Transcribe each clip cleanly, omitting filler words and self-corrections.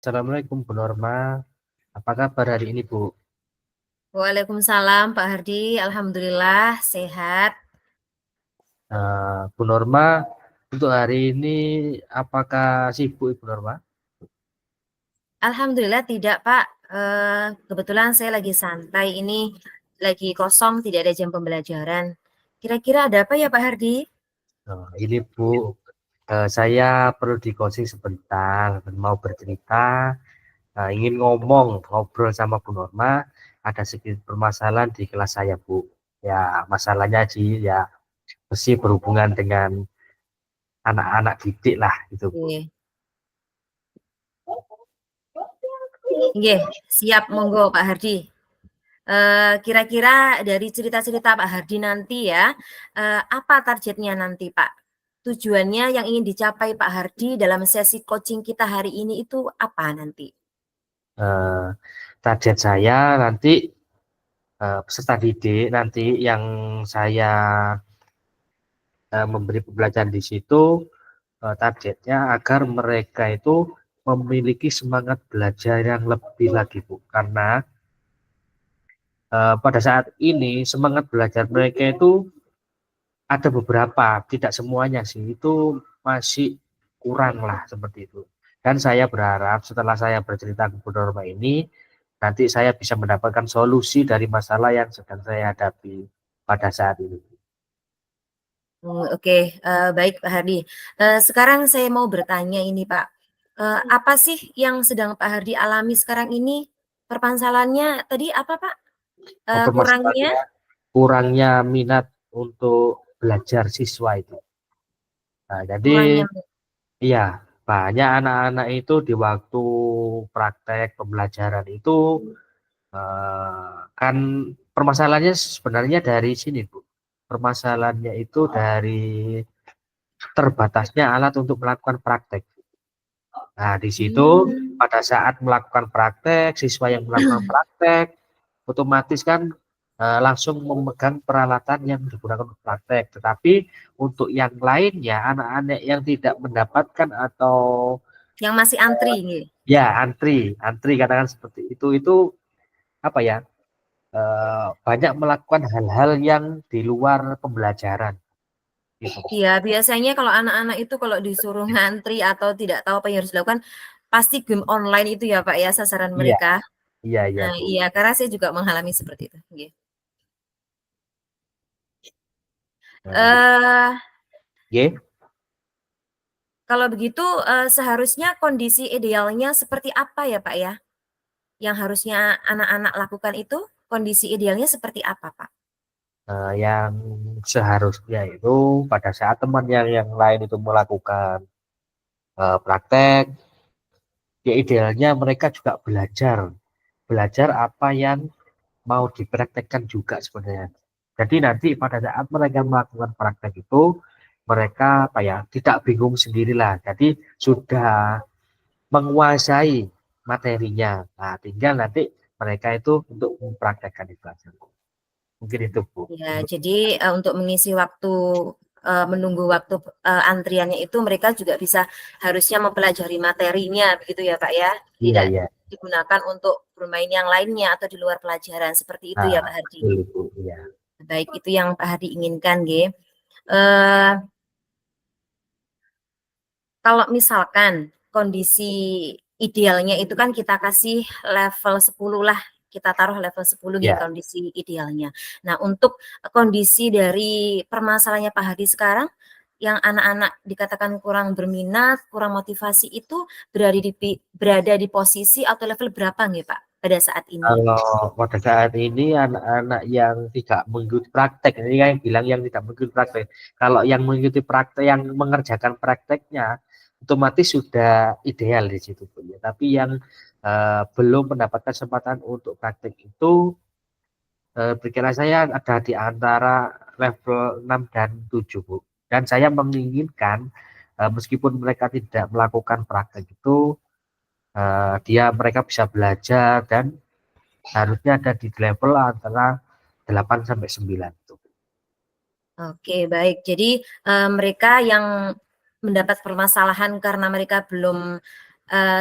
Assalamualaikum Bu Norma, apa kabar hari ini Bu? Waalaikumsalam Pak Hardi, Alhamdulillah sehat. Bu Norma, untuk hari ini apakah sibuk Ibu Norma? Alhamdulillah tidak Pak. Kebetulan saya lagi santai ini, lagi kosong, tidak ada jam pembelajaran. Kira-kira ada apa ya Pak Hardi? Ini Bu, saya perlu di-coaching sebentar dan mau bercerita, ingin ngobrol sama Bu Norma, ada sedikit permasalahan di kelas saya Bu. Ya masalahnya sih ya mesti berhubungan dengan anak-anak didik lah gitu Bu. Oke. Nggih, siap monggo Pak Hardi. Kira-kira dari cerita-cerita Pak Hardi nanti ya, apa targetnya nanti Pak? Tujuannya yang ingin dicapai Pak Hardi dalam sesi coaching kita hari ini itu apa nanti? Eh, Target saya nanti peserta didik nanti yang saya memberi pembelajaran di situ targetnya agar mereka itu memiliki semangat belajar yang lebih lagi Bu, karena pada saat ini semangat belajar mereka itu ada beberapa, tidak semuanya sih, itu masih kurang lah seperti itu. Dan saya berharap setelah saya bercerita ke Bu Norma ini, nanti saya bisa mendapatkan solusi dari masalah yang sedang saya hadapi pada saat ini. Oke, baik Pak Hardi. Sekarang saya mau bertanya ini Pak, apa sih yang sedang Pak Hardi alami sekarang ini? Permasalahannya tadi apa Pak? Kurangnya Permasalahannya kurangnya minat untuk belajar siswa itu. Nah, jadi kurangnya iya, banyak anak-anak itu di waktu praktek pembelajaran itu kan permasalahannya sebenarnya dari sini, Bu. Permasalahannya itu dari terbatasnya alat untuk melakukan praktek. Nah, di situ mmm, pada saat melakukan praktek, siswa yang melakukan praktek otomatis kan langsung memegang peralatan yang digunakan untuk praktek. Tetapi untuk yang lainnya, anak-anak yang tidak mendapatkan atau yang masih antri nggih? ya antri katakan seperti itu apa ya? Banyak melakukan hal-hal yang di luar pembelajaran gitu. Iya, biasanya kalau anak-anak itu kalau disuruh ngantri atau tidak tahu apa yang harus dilakukan, pasti game online itu ya Pak ya sasaran Iya, mereka? iya, Nah Bu. iya, karena saya juga mengalami seperti itu, nggih. Nah, Eee ya. Kalau begitu, seharusnya kondisi idealnya seperti apa ya, Pak, ya? Yang harusnya anak-anak lakukan itu, kondisi idealnya seperti apa, Pak? Yang seharusnya itu pada saat teman yang lain itu melakukan praktek, ya idealnya mereka juga belajar apa yang mau dipraktekkan juga sebenarnya. Jadi nanti pada saat mereka melakukan praktek itu, mereka apa ya tidak bingung sendirilah. Jadi sudah menguasai materinya. Nah, tinggal nanti mereka itu untuk mempraktekkan itu aja. Mungkin itu Bu. Ya, jadi, untuk mengisi waktu, menunggu waktu, antriannya itu mereka juga bisa harusnya mempelajari materinya begitu ya, Pak, ya? Iya, Tidak iya. digunakan untuk bermain yang lainnya atau di luar pelajaran, seperti itu ya, Nah, Pak Hardi? betul Bu. Iya. Baik, itu yang Pak Hardi inginkan nggih. Eee Kalau misalkan kondisi idealnya itu kan kita kasih level 10 lah, kita taruh level 10 nih Ya. kondisi idealnya. Nah, untuk kondisi dari permasalahannya Pak Hadi sekarang, yang anak-anak dikatakan kurang berminat, kurang motivasi itu berada di posisi atau level berapa nih Pak, pada saat ini? Kalau pada saat ini anak-anak yang tidak mengikuti praktek, ini kan yang bilang yang tidak mengikuti praktek. Kalau yang mengikuti praktek, yang mengerjakan prakteknya, otomatis sudah ideal di situ Bu, ya. Tapi yang belum mendapatkan kesempatan untuk praktek itu, pikiran saya ada di antara level 6 dan 7 Bu. Dan saya menginginkan meskipun mereka tidak melakukan praktek itu, mereka bisa belajar dan harusnya ada di level antara 8 sampai 9 tuh. Oke, baik. Jadi, mereka yang mendapat permasalahan karena mereka belum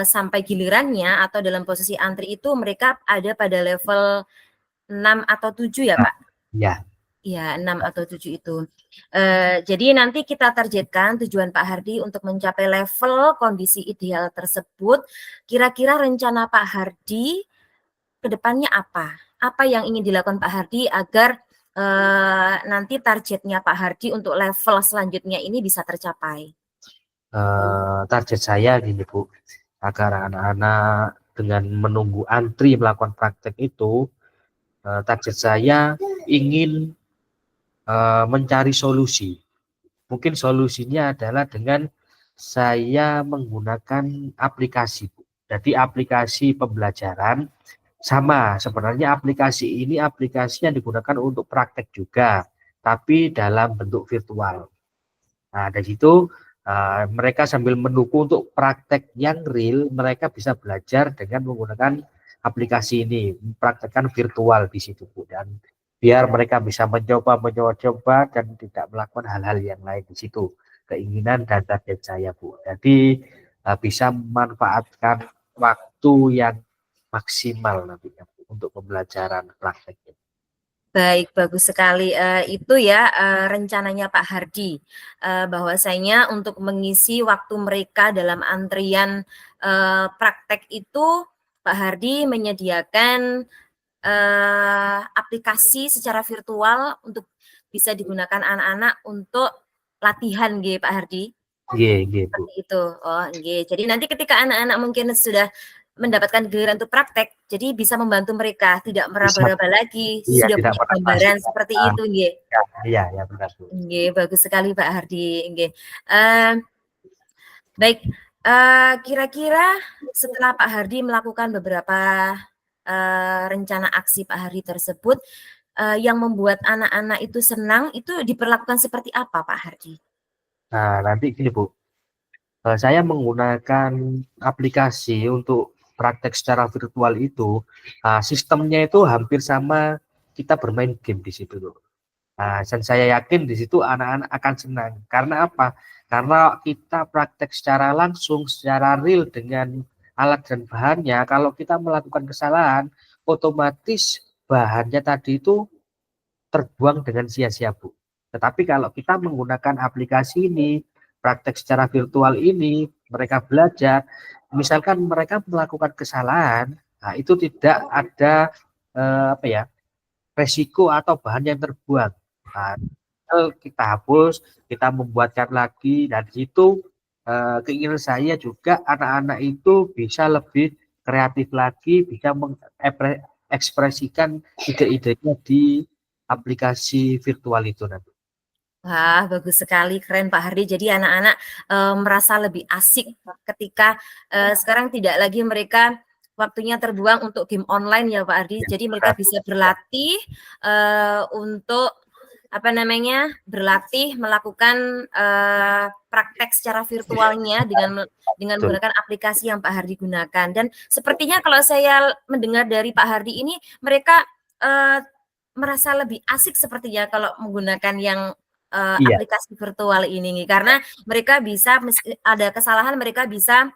sampai gilirannya atau dalam posisi antri itu mereka ada pada level 6 atau 7 ya Pak? Ya. Iya, 6 atau 7 itu. Jadi nanti kita targetkan tujuan Pak Hardi untuk mencapai level kondisi ideal tersebut. Kira-kira rencana Pak Hardi ke depannya apa? Apa yang ingin dilakukan Pak Hardi agar nanti targetnya Pak Hardi untuk level selanjutnya ini bisa tercapai? Target saya gini Bu, agar anak-anak dengan menunggu antri melakukan praktek itu, target saya ingin mencari solusi. Mungkin solusinya adalah dengan saya menggunakan aplikasi, Bu. Jadi aplikasi pembelajaran sama, sebenarnya aplikasi ini aplikasinya digunakan untuk praktek juga, tapi dalam bentuk virtual. Nah, dari situ mereka sambil menunggu untuk praktek yang real, mereka bisa belajar dengan menggunakan aplikasi ini, mempraktekkan virtual di situ, Bu. Dan biar mereka bisa mencoba dan tidak melakukan hal-hal yang lain di situ. Keinginan dan target saya, Bu. Jadi bisa memanfaatkan waktu yang maksimal nantinya Bu, untuk pembelajaran prakteknya. Baik, bagus sekali. Itu ya rencananya Pak Hardi, bahwasanya untuk mengisi waktu mereka dalam antrian praktek itu, Pak Hardi menyediakan aplikasi secara virtual untuk bisa digunakan anak-anak untuk latihan, nggih Pak Hardi? Iya, Bu. Seperti itu. Oh, nggih. Jadi nanti ketika anak-anak mungkin sudah mendapatkan giliran untuk praktek, jadi bisa membantu mereka, tidak Bisa, meraba-raba lagi, iya, sudah tidak punya pernah gambaran masuk. seperti itu, nggih. Iya, ya benar, Bu. Nggih, bagus sekali Pak Hardi, nggih. Baik, kira-kira setelah Pak Hardi melakukan beberapa rencana aksi Pak Hardi tersebut, yang membuat anak-anak itu senang, itu diperlakukan seperti apa Pak Hardi? Nah, nanti gini, Bu. Saya menggunakan aplikasi untuk praktek secara virtual itu, sistemnya itu hampir sama kita bermain game di situ, tuh. Nah, dan saya yakin di situ anak-anak akan senang. Karena apa? Karena kita praktek secara langsung, secara real dengan alat dan bahannya. Kalau kita melakukan kesalahan, otomatis bahannya tadi itu terbuang dengan sia-sia, Bu. Tetapi kalau kita menggunakan aplikasi ini, praktek secara virtual ini, mereka belajar, misalkan mereka melakukan kesalahan, nah itu tidak ada apa ya, resiko atau bahan yang terbuang. Nah, kita hapus, kita membuatkan lagi, dan itu keinginan saya juga anak-anak itu bisa lebih kreatif lagi, bisa mengekspresikan ide-idenya di aplikasi virtual itu nanti. Wah, bagus sekali, keren Pak Hardi. Jadi anak-anak merasa lebih asik ketika sekarang tidak lagi mereka waktunya terbuang untuk game online ya Pak Hardi. Jadi mereka bisa berlatih untuk apa namanya, berlatih melakukan praktek secara virtualnya dengan Betul. menggunakan aplikasi yang Pak Hardi gunakan. Dan sepertinya kalau saya mendengar dari Pak Hardi ini, mereka merasa lebih asik sepertinya kalau menggunakan yang Iya, aplikasi virtual ini, karena mereka bisa ada kesalahan mereka bisa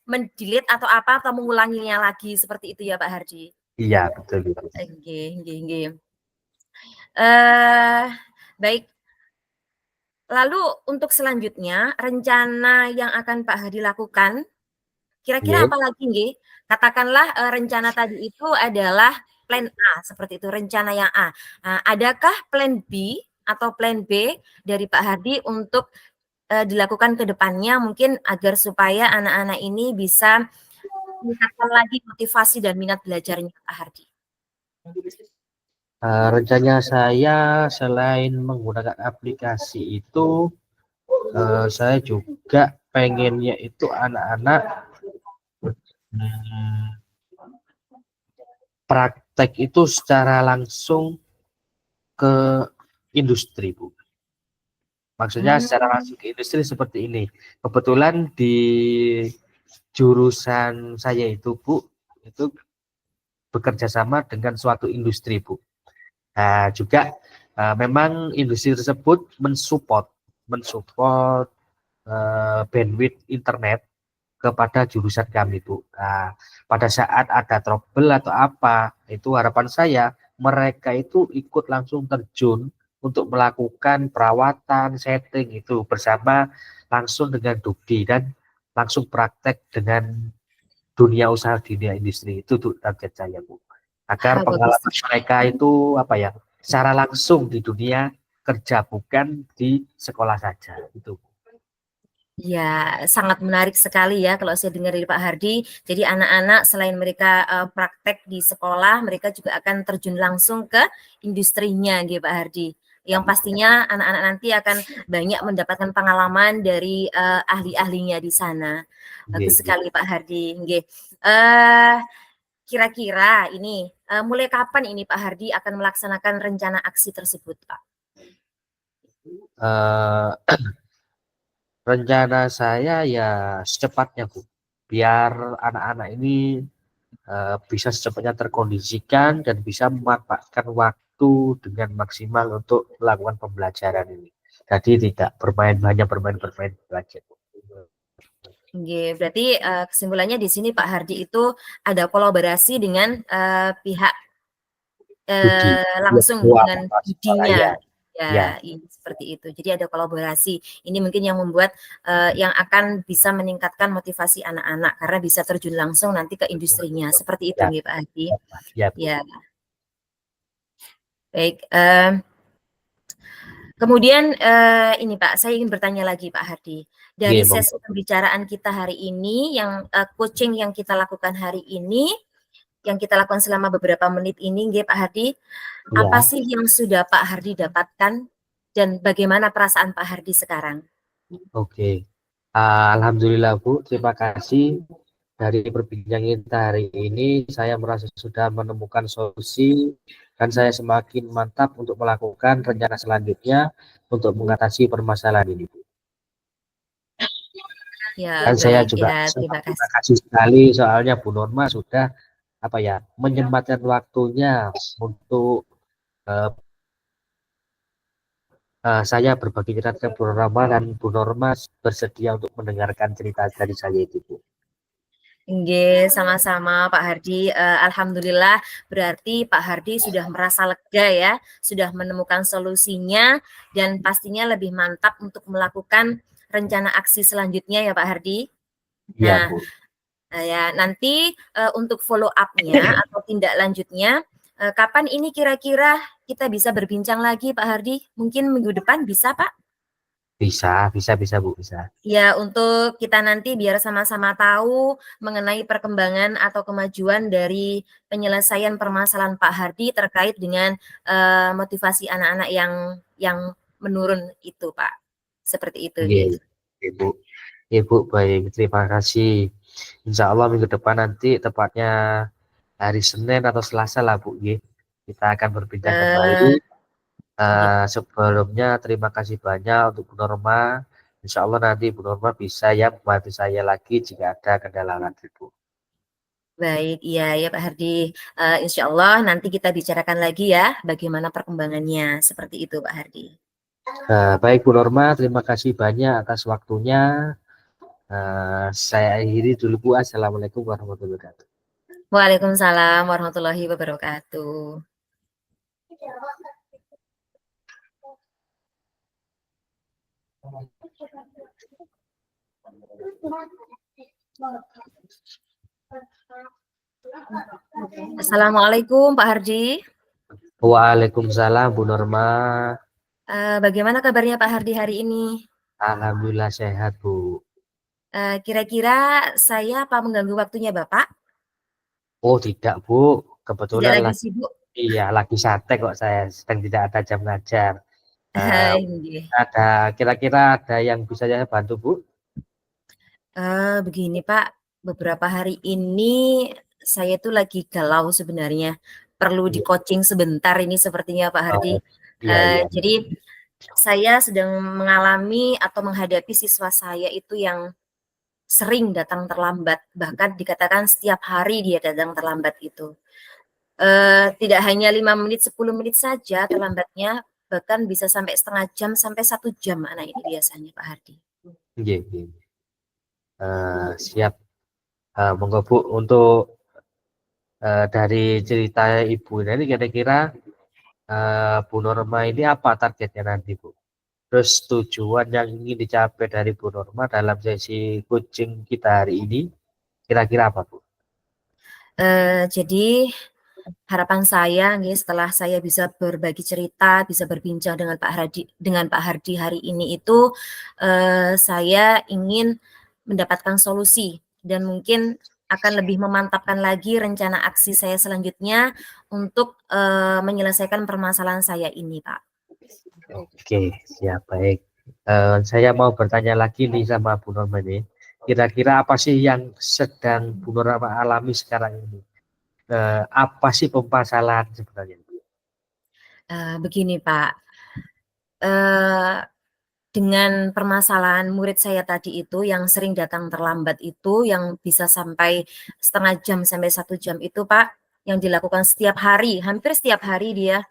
mendelete atau apa atau mengulanginya lagi seperti itu ya Pak Hardi. iya betul betul. Nggih, nggih, nggih. Baik. Lalu untuk selanjutnya rencana yang akan Pak Hardi lakukan, kira-kira Iya. apa lagi nggih? Katakanlah rencana tadi itu adalah plan A, seperti itu rencana yang A. Nah, adakah plan B atau plan B dari Pak Hardi untuk dilakukan ke depannya mungkin agar supaya anak-anak ini bisa meningkatkan lagi motivasi dan minat belajarnya Pak Hardi? Rencana saya selain menggunakan aplikasi itu, saya juga pengennya itu anak-anak praktek itu secara langsung ke industri, Bu. Maksudnya secara langsung ke industri seperti ini. Kebetulan di jurusan saya itu, Bu, itu bekerja sama dengan suatu industri, Bu. Nah, juga memang industri tersebut mensupport bandwidth internet kepada jurusan kami, Bu. Nah, pada saat ada trouble atau apa, itu harapan saya mereka itu ikut langsung terjun untuk melakukan perawatan, setting itu bersama langsung dengan Dukdi dan langsung praktek dengan dunia usaha, dunia industri. Itu tuh target saya, Bu. Agar Bagus. pengalaman mereka itu apa ya, secara langsung di dunia kerja, bukan di sekolah saja. Itu. Ya, sangat menarik sekali ya kalau saya dengar dari Pak Hardi. Jadi anak-anak selain mereka praktek di sekolah, mereka juga akan terjun langsung ke industrinya, gitu Pak Hardi. Yang pastinya anak-anak nanti akan banyak mendapatkan pengalaman dari ahli-ahlinya di sana. Bagus Nggih. sekali Pak Hardi. Nggih. Kira-kira ini mulai kapan ini Pak Hardi akan melaksanakan rencana aksi tersebut, Pak? Eh, Rencana saya ya secepatnya, Bu. Biar anak-anak ini bisa secepatnya terkondisikan dan bisa memanfaatkan waktu dengan maksimal untuk melakukan pembelajaran ini. Jadi tidak bermain belajar. Oke, berarti kesimpulannya di sini Pak Hardi itu ada kolaborasi dengan pihak Budi, ya, langsung tua, dengan ya, budinya. ya, Ya, ini seperti itu. Jadi ada kolaborasi. Ini mungkin yang membuat yang akan bisa meningkatkan motivasi anak-anak karena bisa terjun langsung nanti ke industrinya. Seperti itu, ya, nggih, Pak Hardi. ya, Bu. Ya, baik. Kemudian ini Pak, saya ingin bertanya lagi Pak Hardi. Dari Oke, sesi monggo. pembicaraan kita hari ini, yang coaching yang kita lakukan hari ini, yang kita lakukan selama beberapa menit ini, nggih Pak Hardi, apa Ya, sih yang sudah Pak Hardi dapatkan dan bagaimana perasaan Pak Hardi sekarang? oke. Alhamdulillah, Bu, terima kasih. Dari perbincangan kita hari ini, saya merasa sudah menemukan solusi dan saya semakin mantap untuk melakukan rencana selanjutnya untuk mengatasi permasalahan ini. Ya, Dan saya baik juga ya, sangat terima terima kasih. kasih sekali soalnya Bu Norma sudah apa ya menyempatkan waktunya untuk eh, saya berbagi cerita ke Bu Norma dan Bu Norma bersedia untuk mendengarkan cerita dari saya itu, Bu. Nggih, sama-sama Pak Hardi. Alhamdulillah berarti Pak Hardi sudah merasa lega ya, sudah menemukan solusinya dan pastinya lebih mantap untuk melakukan rencana aksi selanjutnya ya Pak Hardi. Iya, Nah, Bu. ya nanti untuk follow up-nya atau tindak lanjutnya, kapan ini kira-kira kita bisa berbincang lagi Pak Hardi? Mungkin minggu depan bisa Pak? Bisa, Bu, bisa. Ya, untuk kita nanti biar sama-sama tahu mengenai perkembangan atau kemajuan dari penyelesaian permasalahan Pak Hardi terkait dengan motivasi anak-anak yang menurun itu, Pak. Seperti itu, Iya, Nggih. Ibu. Ibu, baik. Terima kasih. Insya Allah minggu depan nanti tepatnya hari Senin atau Selasa lah, Bu. Nggih. Kita akan berbincang kembali. Eh, nggih. Sebelumnya terima kasih banyak untuk Bu Norma. Insya Allah nanti Bu Norma bisa ya membantu saya lagi jika ada kendala lagi, Bu. Baik, iya ya Pak Hardi. Insya Allah nanti kita bicarakan lagi ya bagaimana perkembangannya. Seperti itu, Pak Hardi. Baik Bu Norma, terima kasih banyak atas waktunya. Saya akhiri dulu, Bu. Assalamualaikum warahmatullahi wabarakatuh. Waalaikumsalam warahmatullahi wabarakatuh. Assalamualaikum Pak Hardi. Waalaikumsalam Bu Norma. Bagaimana kabarnya Pak Hardi hari ini? Alhamdulillah sehat, Bu. Kira-kira saya apa mengganggu waktunya Bapak? Oh, tidak, Bu. Tidak Kebetulan lagi lagi, sibuk? iya, lagi santai kok, saya sedang tidak ada jam ngajar. Eh, Nggih. ada kira-kira ada yang bisa saya bantu, Bu? Begini Pak, beberapa hari ini saya tuh lagi galau sebenarnya. Perlu Iya. di-coaching sebentar ini sepertinya Pak Hardi. Oh, iya, iya. Jadi saya sedang mengalami atau menghadapi siswa saya itu yang sering datang terlambat, bahkan dikatakan setiap hari dia datang terlambat itu. Tidak hanya 5 menit, 10 menit saja terlambatnya, bahkan bisa sampai setengah jam, sampai 1 jam anak ini biasanya Pak Hardi. Nggih, nggih. Siap. Monggo Bu, untuk dari cerita Ibu ini kira-kira Bu Norma ini apa targetnya nanti Bu? Terus tujuan yang ingin dicapai dari Bu Norma dalam sesi coaching kita hari ini kira-kira apa Bu? Jadi harapan saya nih setelah saya bisa berbagi cerita, bisa berbincang dengan Pak Hardi hari ini itu, saya ingin mendapatkan solusi dan mungkin akan lebih memantapkan lagi rencana aksi saya selanjutnya untuk, menyelesaikan permasalahan saya ini, Pak. Oke, siap, baik. Saya mau bertanya lagi nih sama Bu Norma ini. Kira-kira apa sih yang sedang Bu Norma alami sekarang ini? Apa sih permasalahan sebenarnya? Begini, Pak, eee dengan permasalahan murid saya tadi itu yang sering datang terlambat itu, yang bisa sampai setengah jam sampai 1 jam itu, Pak, yang dilakukan setiap hari, hampir setiap hari dia,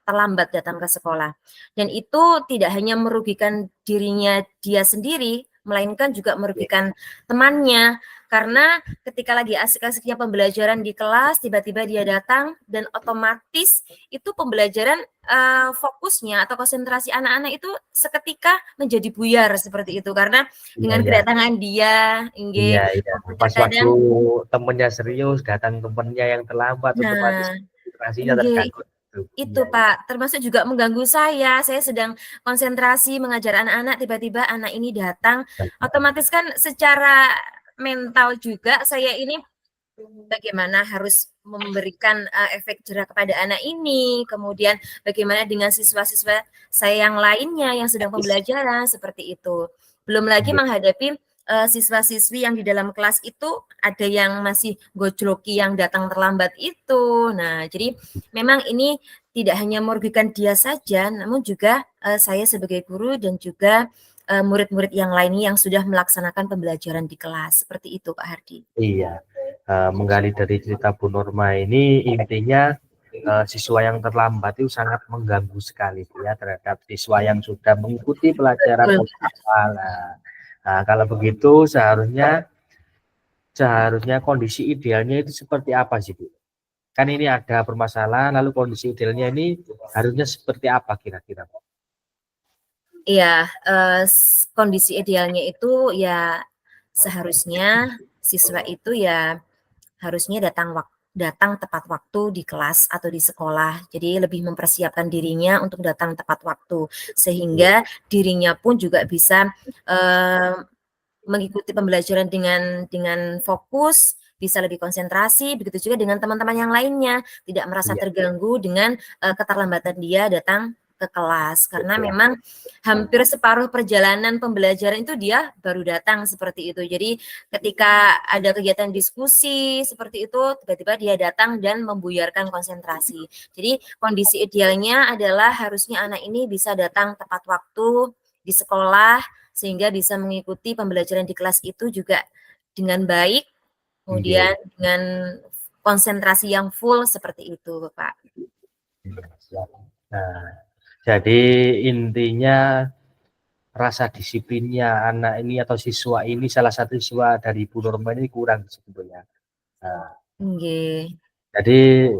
terlambat datang ke sekolah. Dan itu tidak hanya merugikan dirinya dia sendiri, melainkan juga merugikan temannya. Karena ketika lagi asik-asiknya pembelajaran di kelas, tiba-tiba dia datang dan otomatis itu pembelajaran fokusnya atau konsentrasi anak-anak itu seketika menjadi buyar seperti itu karena Iya, dengan iya. kedatangan dia, Iya, inggih, iya. Pas waktu terkadang temennya serius, datang temennya yang terlambat, otomatis nah, konsentrasinya inggih, terganggu. Tuh. itu Iya, iya. Pak, termasuk juga mengganggu saya sedang konsentrasi mengajar anak-anak, tiba-tiba anak ini datang, otomatis kan secara mental juga saya ini bagaimana harus memberikan, efek jerah kepada anak ini, kemudian bagaimana dengan siswa-siswa saya yang lainnya yang sedang pembelajaran, seperti itu. Belum lagi Iya, menghadapi, siswa-siswi yang di dalam kelas itu ada yang masih gojloki yang datang terlambat itu. Nah, jadi memang ini tidak hanya merugikan dia saja, namun juga, saya sebagai guru dan juga, murid-murid yang lainnya yang sudah melaksanakan pembelajaran di kelas, seperti itu Pak Hardi. iya. Menggali dari cerita Bu Norma ini intinya siswa yang terlambat itu sangat mengganggu sekali ya terhadap siswa yang sudah mengikuti pelajaran Betul. dari awal. Nah, kalau begitu seharusnya kondisi idealnya itu seperti apa sih Bu? Kan ini ada permasalahan, lalu kondisi idealnya ini harusnya seperti apa kira-kira? Iya, kondisi idealnya itu ya seharusnya siswa itu ya harusnya datang tepat waktu di kelas atau di sekolah. Jadi lebih mempersiapkan dirinya untuk datang tepat waktu, sehingga dirinya pun juga bisa, eee, mengikuti pembelajaran dengan fokus, bisa lebih konsentrasi, begitu juga dengan teman-teman yang lainnya, tidak merasa Iya, terganggu dengan, keterlambatan dia datang ke kelas. Karena betul. memang hampir separuh perjalanan pembelajaran itu dia baru datang, seperti itu. Jadi ketika ada kegiatan diskusi seperti itu, tiba-tiba dia datang dan membuyarkan konsentrasi. Jadi kondisi idealnya adalah harusnya anak ini bisa datang tepat waktu di sekolah, sehingga bisa mengikuti pembelajaran di kelas itu juga dengan baik, kemudian Oke. dengan konsentrasi yang full seperti itu, Pak. Nah, jadi intinya rasa disiplinnya anak ini atau siswa ini salah satu siswa dari Bu Norma ini kurang sebetulnya. Nah, Nggih, jadi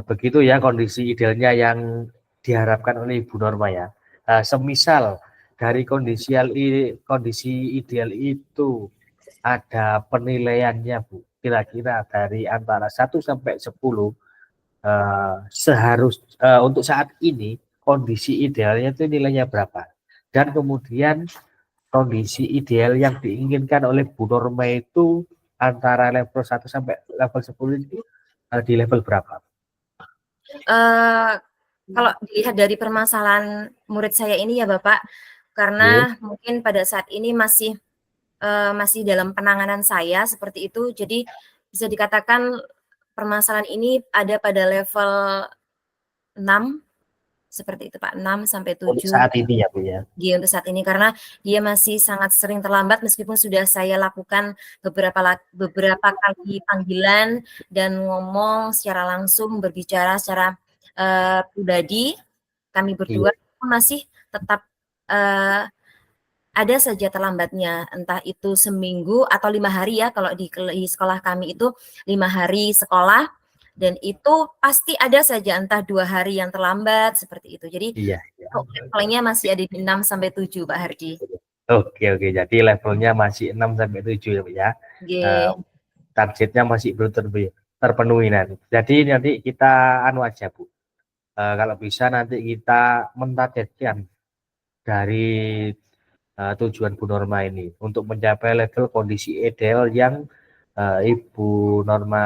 begitu ya kondisi idealnya yang diharapkan oleh Ibu Norma ya. Semisal dari kondisi ideal itu ada penilaiannya Bu, kira-kira dari antara 1 sampai 10 untuk saat ini kondisi idealnya itu nilainya berapa? Dan kemudian kondisi ideal yang diinginkan oleh Bu Norma itu antara level 1 sampai level 10 itu di level berapa? eee, kalau dilihat dari permasalahan murid saya ini ya, Bapak, Oke, karena mungkin pada saat ini masih dalam penanganan saya seperti itu, jadi bisa dikatakan permasalahan ini ada pada level 6 seperti itu, Pak, 6 sampai untuk 7. saat ini ya Bu ya. Dia untuk saat ini karena dia masih sangat sering terlambat meskipun sudah saya lakukan beberapa kali panggilan dan ngomong secara langsung, berbicara secara, pribadi, kami Iya, berdua masih tetap, eee, ada saja terlambatnya, entah itu seminggu atau 5 hari ya, kalau di sekolah kami itu 5 hari sekolah, dan itu pasti ada saja entah 2 hari yang terlambat, seperti itu. Jadi Iya, iya. levelnya masih ada di 6 sampai 7, Pak Hardi. Oke, jadi levelnya masih 6 sampai 7 ya, Bu ya. Eh, Nggih. targetnya masih belum terpenuhi nanti. Jadi nanti kita anu aja, Bu. Kalau bisa nanti kita mentargetkan dari tujuan Bu Norma ini untuk mencapai level kondisi ideal yang Ibu Norma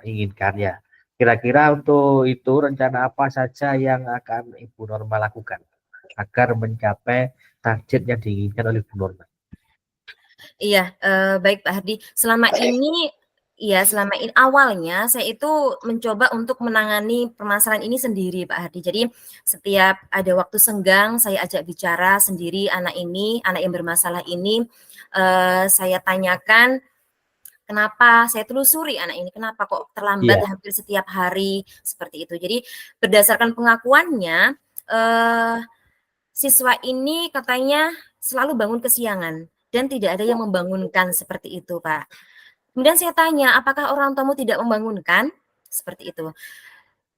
inginkan ya. Kira-kira untuk itu rencana apa saja yang akan Ibu Norma lakukan agar mencapai target yang diinginkan oleh Bu Norma? Iya, baik Pak Hardi. Selama ini awalnya saya itu mencoba untuk menangani permasalahan ini sendiri Pak Hardi. Jadi setiap ada waktu senggang saya ajak bicara sendiri anak ini, anak yang bermasalah ini, saya tanyakan kenapa, saya telusuri anak ini, kenapa kok terlambat Iya, hampir setiap hari, seperti itu. Jadi berdasarkan pengakuannya, siswa ini katanya selalu bangun kesiangan dan tidak ada yang membangunkan seperti itu, Pak. Kemudian saya tanya, "Apakah orang tuamu tidak membangunkan?" Seperti itu.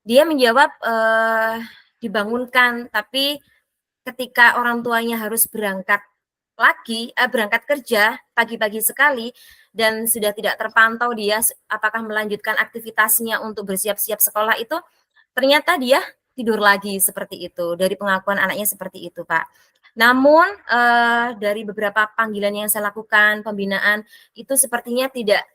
Dia menjawab, dibangunkan, tapi ketika orang tuanya harus berangkat kerja pagi-pagi sekali dan sudah tidak terpantau dia apakah melanjutkan aktivitasnya untuk bersiap-siap sekolah itu, ternyata dia tidur lagi seperti itu, dari pengakuan anaknya seperti itu, Pak. Namun, dari beberapa panggilan yang saya lakukan, pembinaan, itu sepertinya tidak,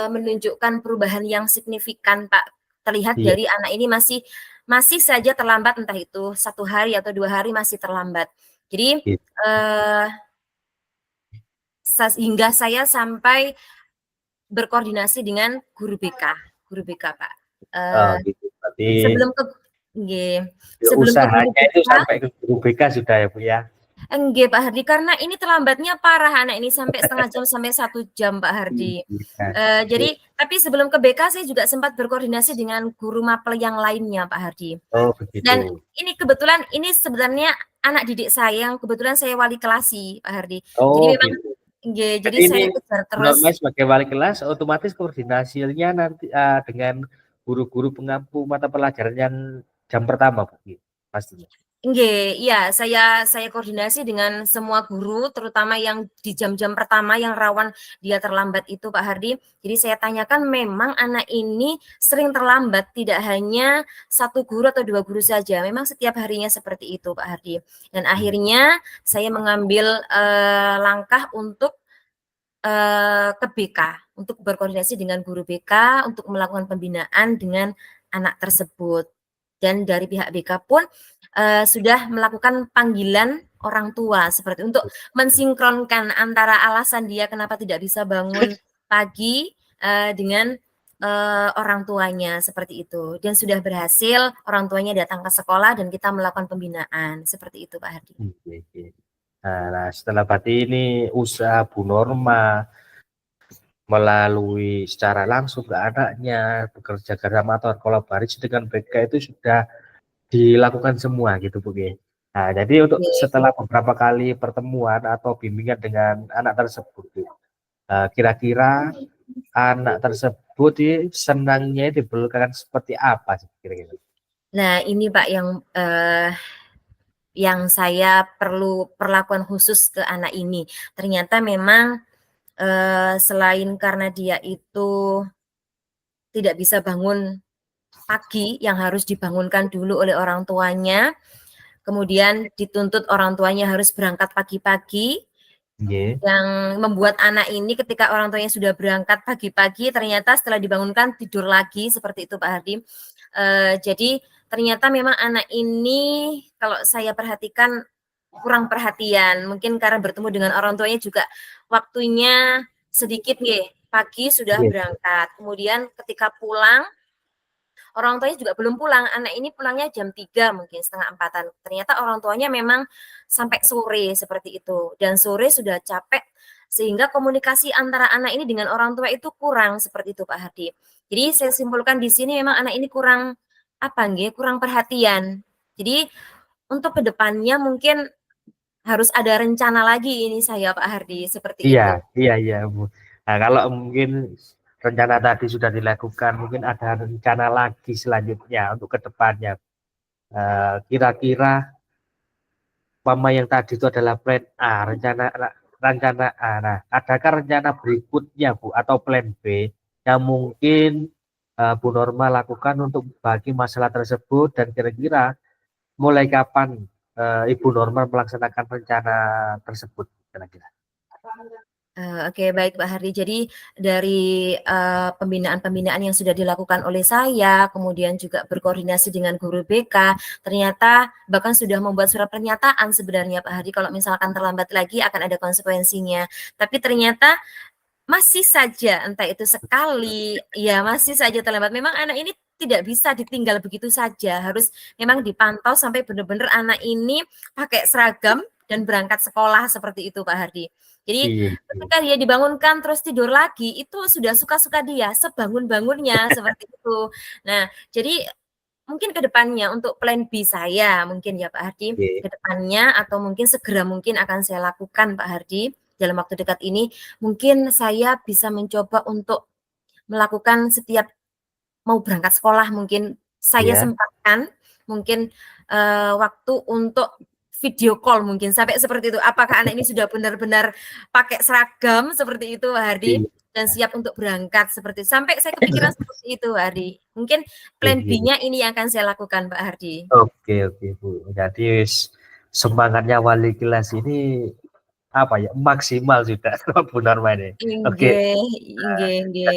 menunjukkan perubahan yang signifikan, Pak. Terlihat iya, dari anak ini masih masih saja terlambat, entah itu 1 hari atau 2 hari masih terlambat. Jadi, gitu. eee, hingga saya sampai berkoordinasi dengan guru BK, Pak. Eee, Gitu. Berarti sebelum ke nggih, ya, sebelum ke guru usahanya itu BK. sampai ke guru BK sudah ya, Bu ya. Enggak Pak Hardi, karena ini terlambatnya parah anak ini sampai setengah jam sampai 1 jam Pak Hardi. Iya, Jadi tapi sebelum ke BK saya juga sempat berkoordinasi dengan guru mapel yang lainnya Pak Hardi. oh Dan begitu. ini kebetulan ini sebenarnya anak didik saya yang kebetulan saya wali kelasi Pak Hardi. Jadi Oh memang gitu. nggih, jadi Jadi ini saya kejar terus. normal sebagai wali kelas otomatis koordinasinya nanti dengan guru-guru pengampu mata pelajaran yang jam pertama, Bu. Gitu, pastinya. Nggih, iya, saya koordinasi dengan semua guru, terutama yang di jam-jam pertama yang rawan dia terlambat itu, Pak Hardi. Jadi saya tanyakan memang anak ini sering terlambat, tidak hanya 1 guru atau 2 guru saja, memang setiap harinya seperti itu, Pak Hardi. Dan akhirnya saya mengambil, langkah untuk, ke BK, untuk berkoordinasi dengan guru BK, untuk melakukan pembinaan dengan anak tersebut. Dan dari pihak BK pun, sudah melakukan panggilan orang tua seperti untuk mensinkronkan antara alasan dia kenapa tidak bisa bangun pagi, dengan, orang tuanya seperti itu. Dan sudah berhasil orang tuanya datang ke sekolah dan kita melakukan pembinaan, seperti itu Pak Hardi. Oke. Nah, setelah berarti ini usaha Bu Norma melalui secara langsung ke anaknya, bekerja sama atau kolaborasi dengan BK itu sudah dilakukan semua gitu Bu. Nah, jadi untuk Oke. setelah beberapa kali pertemuan atau bimbingan dengan anak tersebut, kira-kira anak tersebut senangnya diberikan seperti apa sih kira-kira? Nah ini Pak yang saya perlu perlakuan khusus ke anak ini. Ternyata memang, selain karena dia itu tidak bisa bangun pagi yang harus dibangunkan dulu oleh orang tuanya, kemudian dituntut orang tuanya harus berangkat pagi-pagi, Nggih, yang membuat anak ini ketika orang tuanya sudah berangkat pagi-pagi ternyata setelah dibangunkan tidur lagi seperti itu Pak Hardy. Jadi ternyata memang anak ini kalau saya perhatikan kurang perhatian, mungkin karena bertemu dengan orang tuanya juga waktunya sedikit nggih, pagi sudah nggih, berangkat, kemudian ketika pulang orang tuanya juga belum pulang, anak ini pulangnya jam 3 mungkin, setengah empatan. Ternyata orang tuanya memang sampai sore seperti itu, dan sore sudah capek, sehingga komunikasi antara anak ini dengan orang tua itu kurang, seperti itu Pak Hadi. Jadi saya simpulkan di sini memang anak ini kurang, apa nggih, kurang perhatian. Jadi untuk kedepannya mungkin harus ada rencana lagi ini saya Pak Hardi, seperti Iya, itu. iya, iya, Bu. Nah, kalau mungkin rencana tadi sudah dilakukan, mungkin ada rencana lagi selanjutnya untuk ke depannya. Kira-kira umpama yang tadi itu adalah plan A, rencana A. Nah, adakah rencana berikutnya, Bu, atau plan B yang mungkin Bu Norma lakukan untuk bagi masalah tersebut dan kira-kira mulai kapan Ibu Norma melaksanakan rencana tersebut kira-kira? Oke, baik Pak Hardi. Jadi dari, pembinaan-pembinaan yang sudah dilakukan oleh saya, kemudian juga berkoordinasi dengan guru BK, ternyata bahkan sudah membuat surat pernyataan sebenarnya Pak Hardi, kalau misalkan terlambat lagi akan ada konsekuensinya. Tapi ternyata masih saja, entah itu sekali, ya masih saja terlambat. Memang anak ini tidak bisa ditinggal begitu saja, harus memang dipantau sampai benar-benar anak ini pakai seragam dan berangkat sekolah seperti itu Pak Hardi. Jadi Iya, iya, ketika dia dibangunkan terus tidur lagi, itu sudah suka-suka dia, sebangun-bangunnya seperti itu. Nah, jadi mungkin ke depannya untuk plan B saya mungkin ya Pak Hardi, iya, ke depannya atau mungkin segera mungkin akan saya lakukan Pak Hardi, dalam waktu dekat ini, mungkin saya bisa mencoba untuk melakukan setiap mau berangkat sekolah mungkin saya iya, sempatkan mungkin, waktu untuk video call mungkin sampai seperti itu. Apakah anak ini sudah benar-benar pakai seragam seperti itu, Pak Hardi, iya, dan siap untuk berangkat seperti itu. Sampai saya kepikiran seperti itu, Pak Hardi. Mungkin plan iya. B-nya ini yang akan saya lakukan, Pak Hardi. Oke, oke, Bu. Jadi semangatnya wali kelas ini apa ya, maksimal sudah Bu Norma ini. Oke, Inggih, inggih, inggih.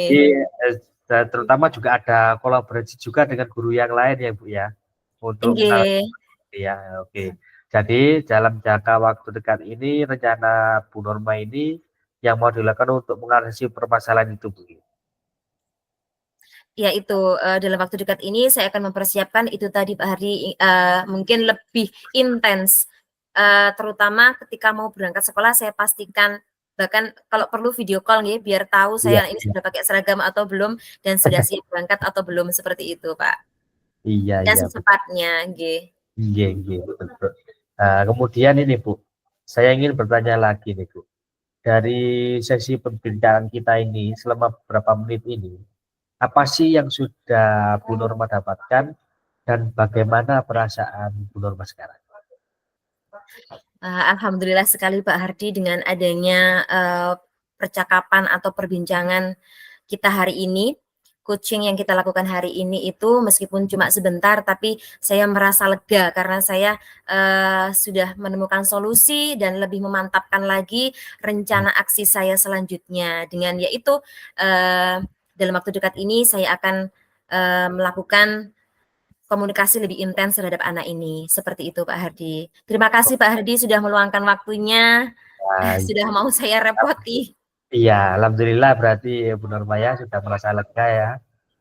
jadi terutama juga ada kolaborasi juga dengan guru yang lain ya, Bu ya, untuk Inggih. mengatasi ya. Oke. Jadi dalam jangka waktu dekat ini rencana Bu Norma ini yang mau dilakukan untuk mengatasi permasalahan itu, Bu. Ya itu, dalam waktu dekat ini saya akan mempersiapkan itu tadi Pak Hardi, mungkin lebih intens, terutama ketika mau berangkat sekolah saya pastikan bahkan kalau perlu video call nggih, biar tahu Iya, saya ini iya. sudah pakai seragam atau belum dan sudah siap berangkat atau belum, seperti itu Pak. Iya, Dan iya, betul. secepatnya, nggih. Iya, iya, betul, betul. Kemudian ini Bu, saya ingin bertanya lagi nih Bu. Dari sesi perbincangan kita ini selama beberapa menit ini, apa sih yang sudah Bu Norma dapatkan dan bagaimana perasaan Bu Norma sekarang? Alhamdulillah sekali Pak Hardi dengan adanya, percakapan atau perbincangan kita hari ini, coaching yang kita lakukan hari ini itu meskipun cuma sebentar, tapi saya merasa lega karena saya, sudah menemukan solusi dan lebih memantapkan lagi rencana aksi saya selanjutnya dengan yaitu, dalam waktu dekat ini saya akan, melakukan komunikasi lebih intens terhadap anak ini, seperti itu Pak Hardi. Terima kasih Pak Hardi sudah meluangkan waktunya, Nah, sudah mau saya repoti. iya, alhamdulillah berarti Bu Norma ya sudah merasa lega ya,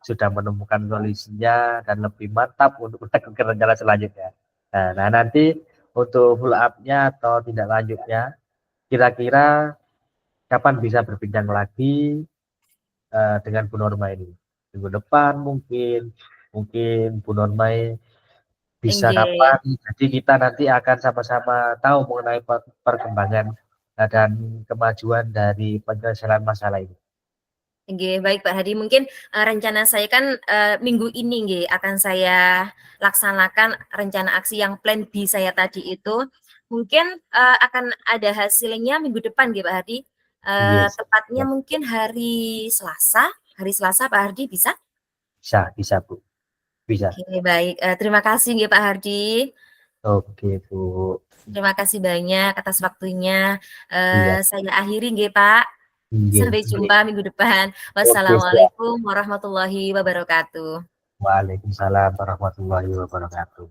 sudah menemukan solusinya dan lebih mantap untuk melakukan rencana selanjutnya. Nah, nanti untuk follow up-nya atau tindak lanjutnya, kira-kira kapan bisa berbincang lagi dengan Bu Norma ini? Minggu depan mungkin, mungkin Bu Norma bisa Enggih. kapan? Jadi kita nanti akan sama-sama tahu mengenai perkembangan dan kemajuan dari penyelesaian masalah ini. Nggih, baik Pak Hadi. Mungkin, rencana saya kan, minggu ini nggih akan saya laksanakan rencana aksi yang plan B saya tadi itu. Mungkin, akan ada hasilnya minggu depan nggih Pak Hadi, Yes, tepatnya ya, mungkin hari Selasa Pak Hardi bisa? bisa, bisa Bu, bisa. Oke baik, terima kasih nggih Pak Hardi. Oke Bu, Terima kasih banyak atas waktunya, iya, saya akhiri nggih Pak. iya, Sampai iya. jumpa minggu depan. Oke siap. Wassalamualaikum warahmatullahi wabarakatuh. Waalaikumsalam warahmatullahi wabarakatuh.